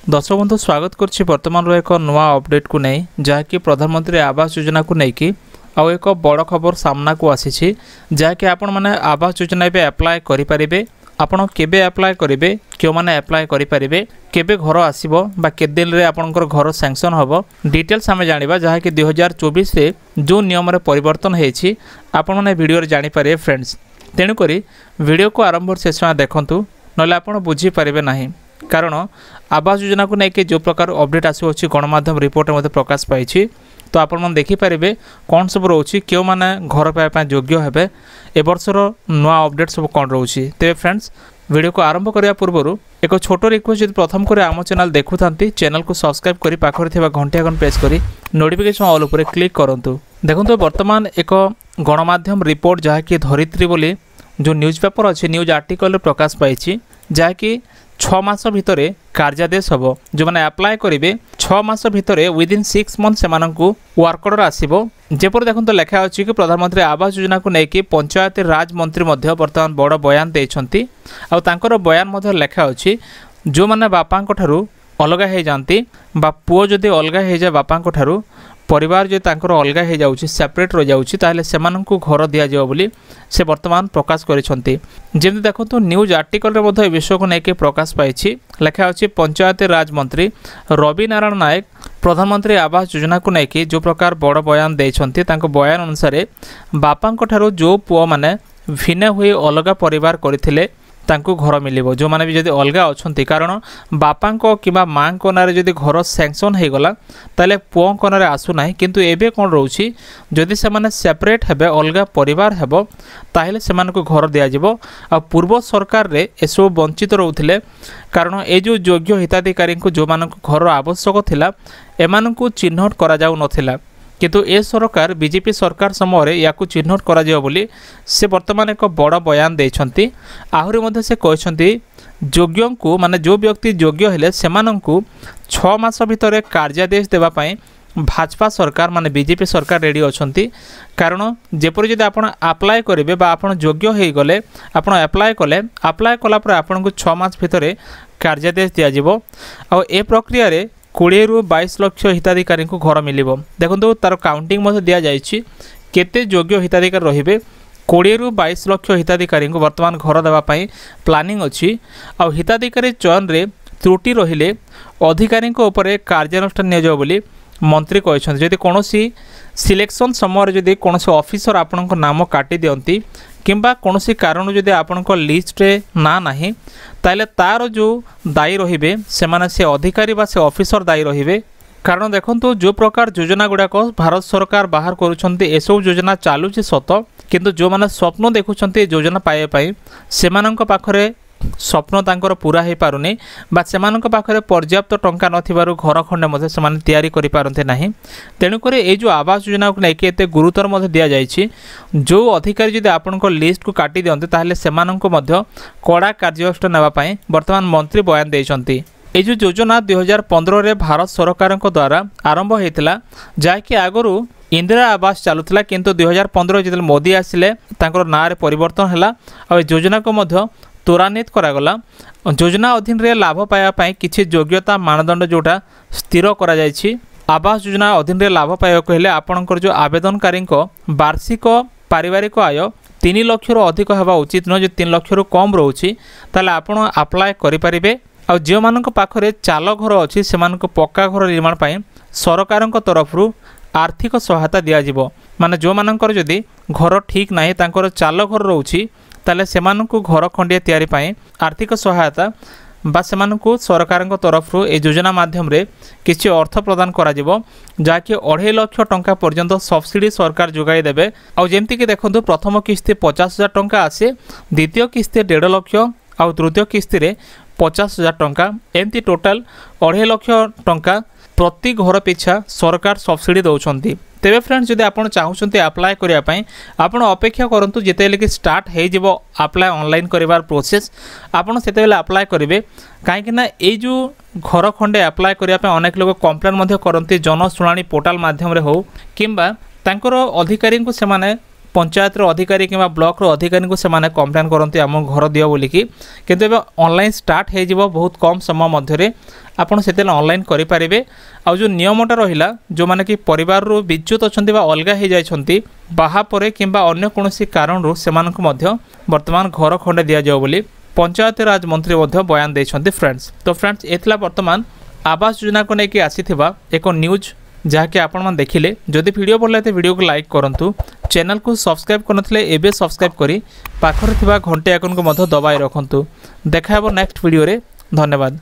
दर्शक बंधु स्वागत करुच्ची बर्तमान एक नुआ अपडेट को नहीं जहाँकि प्रधानमंत्री आवास योजना को लेकिन आउ एक बड़ खबर सामना को आसी जहाँकि आपण मैंने आवास योजना भी अप्लाई करें आपण केबे अप्लाई करेंगे क्यों मैंने अप्लाई करेंगे केबे घर आसीबो बा केते दिन रे आपनकर घर सैंक्शन होबो डिटेल्स आमे जानिबा जहाँकि 2024 रे जो नियम रे परिवर्तन हेछि आपण माने वीडियो रे जानि पारे फ्रेंड्स। तेणु करी वीडियो को आरंभ शेष देखंतु नले आपण बुझी पारिबे नाही कारण आवास योजना को लेकिन जो प्रकार अपडेट आसुच्छी गणमाध्यम रिपोर्ट में प्रकाश पाई तो आपण मैंने देखिपारे कौन सब रोचे क्यों मैंने घर पाइबा योग्य हेबे ए वर्षर नुआ अपडेट सब कौन रोचे। तेरे फ्रेंड्स वीडियो को आरंभ करने पूर्व एक छोट रिक्वेस्ट यदि प्रथम कर आम चैनल देखु चैनल को सब्सक्राइब कर पाखे घंटी आइकन प्रेस कर नोटिफिकेशन ऑल उपर क्लिक करूँ। देखो बर्तमान एक गणमाध्यम रिपोर्ट जहाँकि धरित्री बोली जो न्यूज पेपर अच्छे न्यूज आर्टिकल प्रकाश पाई जहाँकि 6 मास भितर कार्यादेश हम जो मैंने अप्लाई करेंगे 6 मास भितर विदिन 6 मंथ से वर्क ऑर्डर आसो जेपर देखो तो लिखा अच्छी कि प्रधानमंत्री आवास योजना को लेकिन पंचायत राज मंत्री बर्तमान बड़ बयान देती आर बयान लिखा अच्छी जो मैंने बापा अलग हो जाती पुओ जदि अलग हो जाए बापा परिवार जो तांकर अलग हो जाउछि सेपरेट रह जाउछि ताहले सेमानंकु घर दिया जाओ बोली से वर्तमान प्रकाश करिसंती। जेमति देखंतु न्यूज आर्टिकल रे मध्ये विषय को लेके प्रकाश पाइछि लिखा अछि पंचायत राज मंत्री रवि नारायण नायक प्रधानमंत्री आवास योजना को लेके जो प्रकार बड़ बयान देइछंती तांको बयान अनुसार बापांको ठारो जो पुओ माने भिन्न हुई अलग परिवार करथिले तांको घर मिलिबो जो माने भी जदि अलगा अछंती कारण बापांको किबा मांको नारे जदि घर सैंक्शन हो गला ताले पुओंको नारे आसु नाही किंतु एबे कोन रोछि जदि से माने सेपरेट हेबे अलगा परिवार हेबो ताहेले सेमानको घर दिया जिवो आ पूर्व सरकार रे एसो वंचित रहउथिले कारण ए जो योग्य हिताधिकारी को जो मानको घर आवश्यक थिला एमानको चिन्हट करा जाउ नथिला किंतु ए सरकार बीजेपी सरकार समय या चिन्हट करा बोली से वर्तमान एक बड़ बयान देछंती। आहुरी मध्य से कहछंती योग्य को माने जो व्यक्ति योग्य हेले सेमानंकु 6 मास भितर कार्यादेश देबा पई भाजपा सरकार माने बीजेपी सरकार रेडी अछंती कारण जेपर जदि आपण अप्लाई करेंगे बा आपण योग्य हो गले आपण अप्लाई कला पर आपन को 6 मास भितर कार्यादेश दिया जिवो आ ए प्रक्रिया रे 20 ରୁ 22 लक्ष हिताधिकारी को घर मिलिबो। देखो तार काउंटिंग दि जाइए केते योग्य हिताधिकारी रहिबे 20 ରୁ 22 लक्ष हिताधिकारी को वर्तमान घर देवाई प्लानिंग अच्छी आ हिताधिकारी चयन रे त्रुटि रहिले अधिकारी उपर कार्यानुष्ठान निया बोली मंत्री कहते जदि कौन सिलेक्शन समय जदि कौन ऑफिसर आपण नाम काटी दियंती किंबा कौन कारण जदि आपण लिस्ट रे ना नाही ताले तार जो दायी रहिबे सेमाने से अधिकारी बा से ऑफिसर दायी रहिबे कारण देखंतु जो प्रकार योजना गुड़ाक भारत सरकार बाहर करुछंती एसो योजना चालुछि सत किंतु जो माने स्वप्न देखुछंती योजना पाए पाई सेमानंक पाखरे स्वप्न तांकर पूरा हो पारुनी बा सेमानंक पाखरे पर्याप्त टंका नथिबारु घर खंडे मध्ये सेमाने तयारी करि पारंते नाही। तेणुकर ये जो आवास योजना को लेकिन एते गुरुतर मध्ये दिया जाइछि जो अधिकारी जदि आपनक लिस्ट को काटी दियंते ताहले सेमानंक मध्ये कड़ा कार्यानुष्ठान नेबा पई वर्तमान मंत्री बयान देइछंती। ये जो योजना 2015 रे भारत सरकार द्वारा आरंभ होता जहाँकि आगु इंदिरा आवास चलुला किंतु 2015 जो मोदी आसिले तांकर ना रे परिवर्तन हैला आ योजना को मध्य त्वरान्वित करागला योजना अधीन रे लाभ पाइबा किछि योग्यता मानदंड जोटा स्थिर करा जायछि। आवास योजना अधीन रे लाभ पाइबा कहले आपनकर जो आवेदनकारी वार्षिक पारिवारिक आय 3 लाख रु अधिक हेबा उचित न जो 3 लाख रु कम रोछि ताले आपण अप्लाई करि परिबे आ जो मानक पाखरे चाल घर अछि सेमानक पक्का घर निर्माण पई सरकारक तरफ रु आर्थिक सहायता दिया जिवो माने जो मानकर जदि घर ठीक नाही तांकर चाल घर रोछि ताले सेमानकु घर खंडिया तैयारी पाई आर्थिक सहायता बा सेमानकु सरकारक तरफ ए योजना माध्यम रे किछि अर्थ प्रदान करा जिवो जाकि 2.5 लाख टंका पर्यंत सब्सिडी सरकार जोगाई देबे आ जेमति कि देखंतु प्रथम किस्ती 50,000 टंका आसे द्वितीय किस्ती 1.5 लाख आ तृतीय किस्ती रे 50,000 टंका एमती टोटाल 2.5 लाख टंका प्रति घर पिछा सरकार सब्सिडी दौरान। तेरे फ्रेंड्स जदि आप चाहते अप्लाई करने आप अपेक्षा करूँ जिते कि स्टार्ट हो अप्लाई ऑनलाइन कर प्रोसेस आपड़ से अप्लाई करेंगे कहीं जो घर खंडे अप्लाई करने अनेक लोग कंप्लेन करते जनशुणाणी पोर्टाल मध्यम हो कि अधिकारी को से पंचायत अधिकारी कि ब्लॉक अधिकारी को सेमाने कंप्लेन करते आम घर दियो बोलिकी किंतु एबे ऑनलाइन स्टार्ट हो जिवो बहुत कम समय मध्य आपन सेते ऑनलाइन करि पारिबे। आ जो नियमटा रहिला जो माने कि परिवार रो विद्युत अछंती बा अलगा हो जाइछंती बाहा परे किंबा अन्य कोनोसी कारण रो सेमानक मध्य वर्तमान घर खंडे दिया जाओ बोली पंचायत राज मंत्री मध्य बयान देइछंती फ्रेंड्स। तो फ्रेंड्स एतला वर्तमान आवास योजना को लेकिन आसीथिबा एक न्यूज जहाँकि आपण मैंने देखिले। जदि वीडियो भल लगे वीडियो को लाइक करूँ, चैनल को सब्सक्राइब करनथिले एबे सब्सक्राइब करी पाखरे थिबा घंटे आइकन को मध्य दबाई रखंतु। देखा हेबो नेक्स्ट वीडियो रे। धन्यवाद।